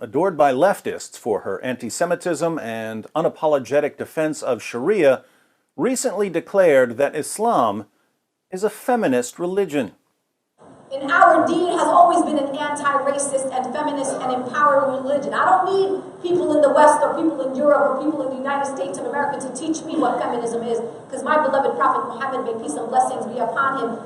adored by leftists for her anti-Semitism and unapologetic defense of Sharia, recently declared that Islam is a feminist religion. And our deen has always been an anti-racist and feminist and empowering religion. I don't need people in the West or people in Europe or people in the United States of America to teach me what feminism is, because my beloved Prophet Muhammad, may peace and blessings be upon him,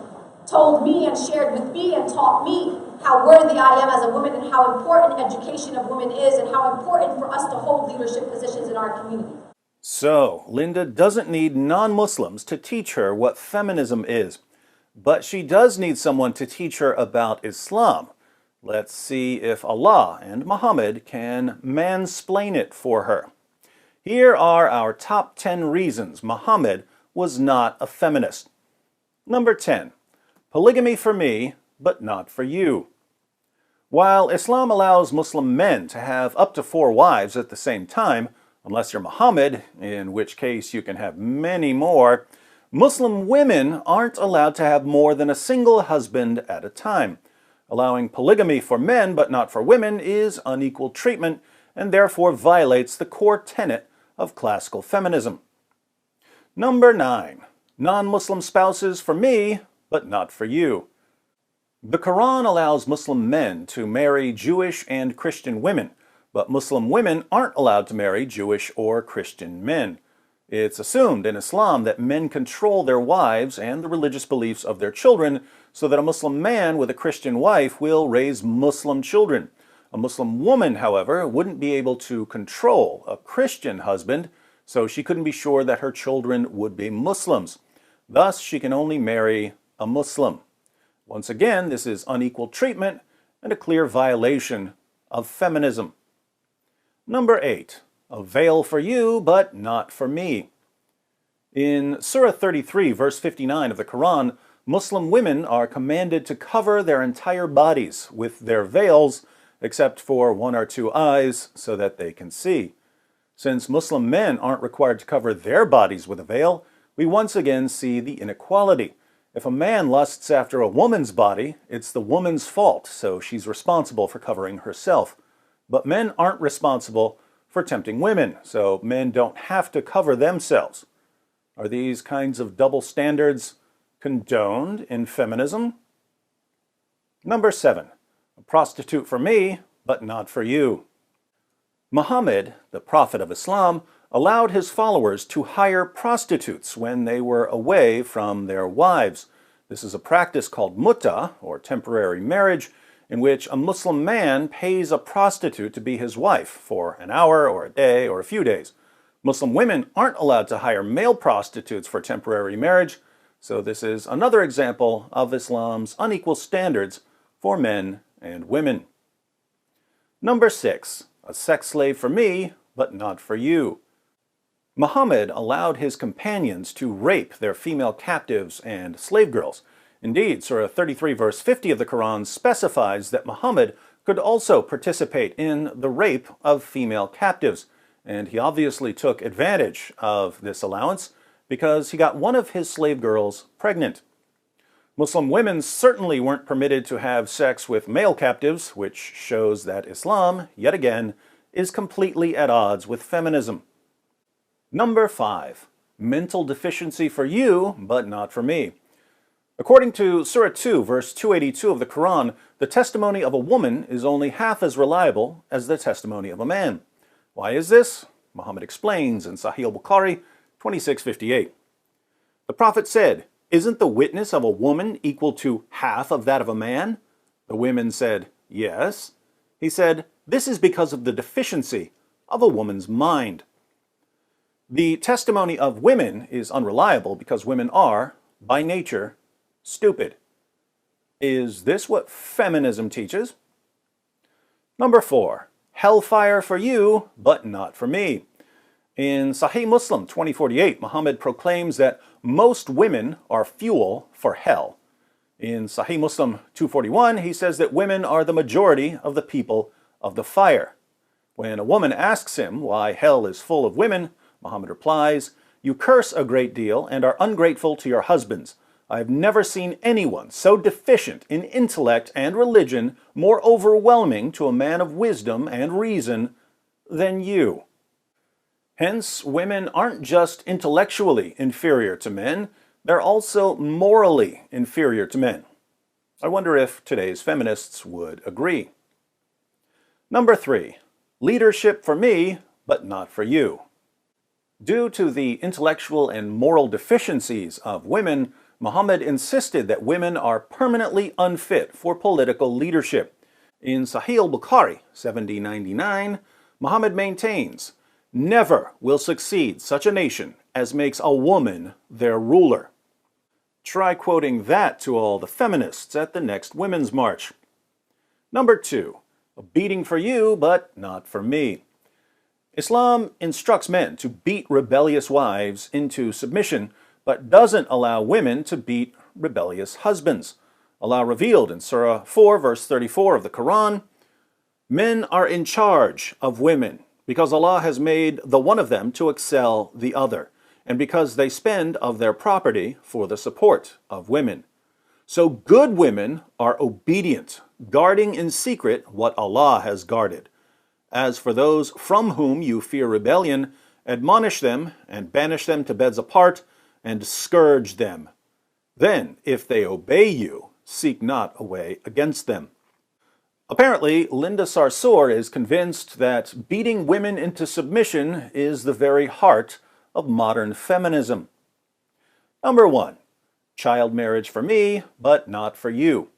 told me and shared with me and taught me how worthy I am as a woman and how important education of women is and how important for us to hold leadership positions in our community. So, Linda doesn't need non-Muslims to teach her what feminism is. But she does need someone to teach her about Islam. Let's see if Allah and Muhammad can mansplain it for her. Here are our top 10 reasons Muhammad was not a feminist. Number 10. Polygamy for me, but not for you. While Islam allows Muslim men to have up to 4 wives at the same time, unless you're Muhammad, in which case you can have many more, Muslim women aren't allowed to have more than a single husband at a time. Allowing polygamy for men but not for women is unequal treatment and therefore violates the core tenet of classical feminism. Number 9. Non-Muslim spouses for me but not for you. The Quran allows Muslim men to marry Jewish and Christian women, but Muslim women aren't allowed to marry Jewish or Christian men. It's assumed in Islam that men control their wives and the religious beliefs of their children, so that a Muslim man with a Christian wife will raise Muslim children. A Muslim woman, however, wouldn't be able to control a Christian husband, so she couldn't be sure that her children would be Muslims. Thus, she can only marry a Muslim. Once again, this is unequal treatment and a clear violation of feminism. Number 8. A veil for you, but not for me. In Surah 33, verse 59 of the Quran, Muslim women are commanded to cover their entire bodies with their veils, except for 1 or 2 eyes, so that they can see. Since Muslim men aren't required to cover their bodies with a veil, we once again see the inequality. If a man lusts after a woman's body, it's the woman's fault, so she's responsible for covering herself. But men aren't responsible for tempting women, so men don't have to cover themselves. Are these kinds of double standards condoned in feminism? Number 7. A prostitute for me, but not for you. Muhammad, the Prophet of Islam, allowed his followers to hire prostitutes when they were away from their wives. This is a practice called mutta, or temporary marriage, in which a Muslim man pays a prostitute to be his wife for an hour or a day or a few days. Muslim women aren't allowed to hire male prostitutes for temporary marriage, so this is another example of Islam's unequal standards for men and women. Number 6. A sex slave for me, but not for you. Muhammad allowed his companions to rape their female captives and slave girls. Indeed, Surah 33 verse 50 of the Quran specifies that Muhammad could also participate in the rape of female captives, and he obviously took advantage of this allowance because he got one of his slave girls pregnant. Muslim women certainly weren't permitted to have sex with male captives, which shows that Islam, yet again, is completely at odds with feminism. Number 5. Mental deficiency for you, but not for me. According to Surah 2, verse 282 of the Quran, the testimony of a woman is only half as reliable as the testimony of a man. Why is this? Muhammad explains in Sahih al-Bukhari 2658. The Prophet said, "Isn't the witness of a woman equal to half of that of a man?" The women said, "Yes." He said, "This is because of the deficiency of a woman's mind." The testimony of women is unreliable because women are, by nature, stupid. Is this what feminism teaches? Number 4. Hellfire for you, but not for me. In Sahih Muslim 2048, Muhammad proclaims that most women are fuel for hell. In Sahih Muslim 241, he says that women are the majority of the people of the fire. When a woman asks him why hell is full of women, Muhammad replies, "You curse a great deal and are ungrateful to your husbands. I have never seen anyone so deficient in intellect and religion, more overwhelming to a man of wisdom and reason than you. Hence, women aren't just intellectually inferior to men, they're also morally inferior to men. I wonder if today's feminists would agree. Number 3, leadership for me, but not for you. Due to the intellectual and moral deficiencies of women, Muhammad insisted that women are permanently unfit for political leadership. In Sahih al-Bukhari 7099, Muhammad maintains, "Never will succeed such a nation as makes a woman their ruler." Try quoting that to all the feminists at the next Women's March. Number 2, a beating for you, but not for me. Islam instructs men to beat rebellious wives into submission, but doesn't allow women to beat rebellious husbands. Allah revealed in Surah 4, verse 34 of the Quran, "Men are in charge of women, because Allah has made the one of them to excel the other, and because they spend of their property for the support of women. So good women are obedient, guarding in secret what Allah has guarded. As for those from whom you fear rebellion, admonish them and banish them to beds apart and scourge them. Then, if they obey you, seek not a way against them." Apparently, Linda Sarsour is convinced that beating women into submission is the very heart of modern feminism. Number 1, child marriage for me, but not for you.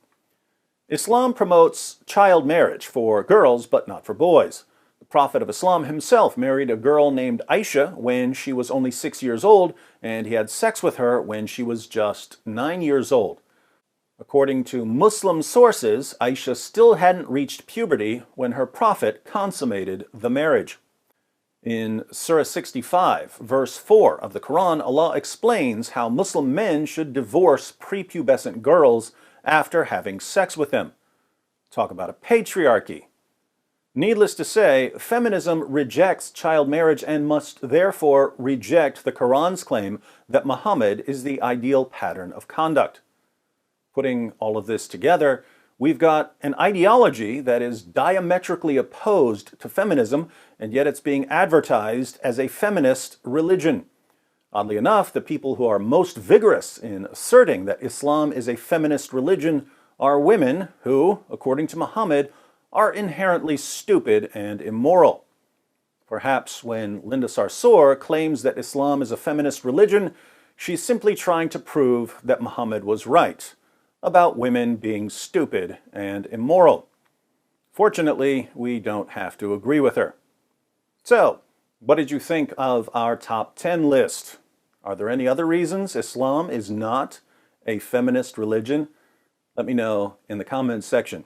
Islam promotes child marriage for girls, but not for boys. The Prophet of Islam himself married a girl named Aisha when she was only 6 years old, and he had sex with her when she was just 9 years old. According to Muslim sources, Aisha still hadn't reached puberty when her prophet consummated the marriage. In Surah 65, verse 4 of the Quran, Allah explains how Muslim men should divorce prepubescent girls after having sex with them. Talk about a patriarchy. Needless to say, feminism rejects child marriage and must therefore reject the Quran's claim that Muhammad is the ideal pattern of conduct. Putting all of this together, we've got an ideology that is diametrically opposed to feminism, and yet it's being advertised as a feminist religion. Oddly enough, the people who are most vigorous in asserting that Islam is a feminist religion are women who, according to Muhammad, are inherently stupid and immoral. Perhaps when Linda Sarsour claims that Islam is a feminist religion, she's simply trying to prove that Muhammad was right about women being stupid and immoral. Fortunately, we don't have to agree with her. So, what did you think of our top 10 list? Are there any other reasons Islam is not a feminist religion? Let me know in the comments section.